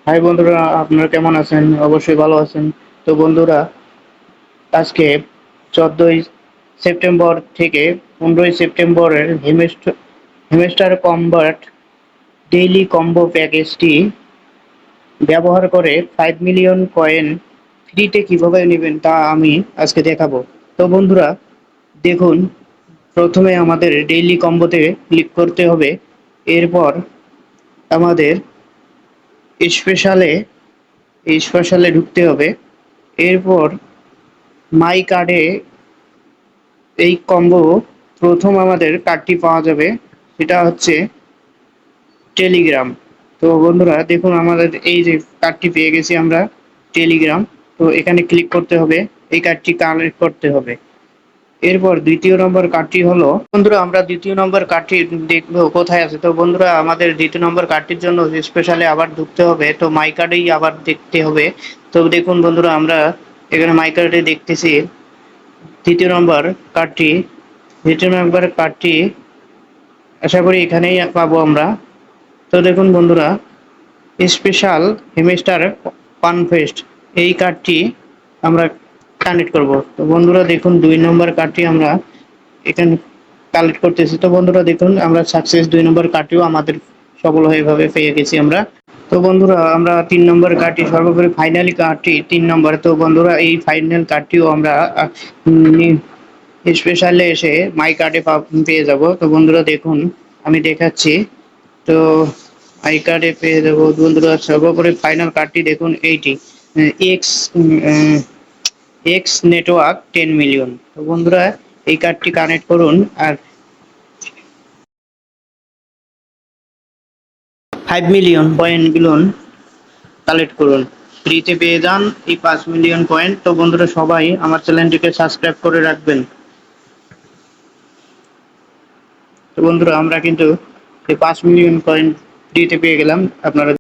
High বন্ধুরা, আপনারা কেমন আছেন? অবশ্যই ভালো আছেন। তো বন্ধুরা, আজকে 14ই সেপ্টেম্বর থেকে 15ই সেপ্টেম্বরের হেমেস্টার কম্বাট ডেইলি কম্বো প্যাকেজটি ব্যবহার করে 5 মিলিয়ন কয়েন ফ্রিতে কিভাবে নেবেন তা আমি আজকে দেখাবো। তো বন্ধুরা দেখুন, প্রথমে আমাদের ডেইলি কম্বোতে ক্লিক করতে হবে। এরপর আমাদের স্পেশালে স্পেশালে ঢুকতে হবে। এরপর মাই কার্ডে এই কম্বো প্রথম আমাদের কার্ডটি পাওয়া যাবে, সেটা হচ্ছে টেলিগ্রাম। তো বন্ধুরা দেখুন, আমাদের এই যে কার্ডটি পেয়ে গেছি আমরা, টেলিগ্রাম। তো এখানে ক্লিক করতে হবে, এই কার্ডটি কানেক্ট করতে হবে। এরপর দ্বিতীয় নম্বর কার্ডটি হলো, বন্ধুরা আমরা দ্বিতীয় নম্বর কার্ডটি দেখবো কোথায় আছে। তো বন্ধুরা আমাদের দ্বিতীয় নম্বর কার্ডটির জন্য স্পেশালে আবার ঢুকতে হবে, তো মাই কার্ডেই আবার দেখতে হবে। তো দেখুন বন্ধুরা, আমরা এখানে মাই কার্ডে দেখতেছি তৃতীয় নম্বর কার্ডটি। দ্বিতীয় নম্বর কার্ডটি আশা করি এখানেই পাবো আমরা। তো দেখুন বন্ধুরা, স্পেশাল হেমিস্টার পানফেস্ট এই কার্ডটি আমরা কানেক্ট করব। তো বন্ধুরা দেখুন, 2 নম্বর কার্ডটি আমরা এখানে কালেক্ট করতেছি। তো বন্ধুরা দেখুন, আমরা সাকসেস 2 নম্বর কার্ডটিও আমাদের সফলভাবে পেয়ে গেছি আমরা। তো বন্ধুরা আমরা 3 নম্বর কার্ডটি, সর্বোপরি ফাইনালি কার্ডটি 3 নম্বর। তো বন্ধুরা এই ফাইনাল কার্ডটিও আমরা স্পেশালে এসে মাই কার্ডে পেয়ে যাব। তো বন্ধুরা দেখুন, আমি দেখাচ্ছি। তো আই কার্ডে পেয়ে যাবো বন্ধুরা, সর্বোপরি ফাইনাল কার্ডটি দেখুন, এইটি এক্স এক্স নেটওয়ার্ক 10 মিলিয়ন। তো বন্ধুরা এই কার্ডটি কানেক্ট করুন আর 5 মিলিয়ন কয়েনগুলো কালেক্ট করুন, ফ্রিতে পেয়ে যান এই 5 মিলিয়ন কয়েন। তো বন্ধুরা সবাই আমার চ্যানেলটিকে সাবস্ক্রাইব করে রাখবেন। তো বন্ধুরা আমরা কিন্তু এই 5 মিলিয়ন কয়েন ফ্রিতে পেয়ে গেলাম, আপনারা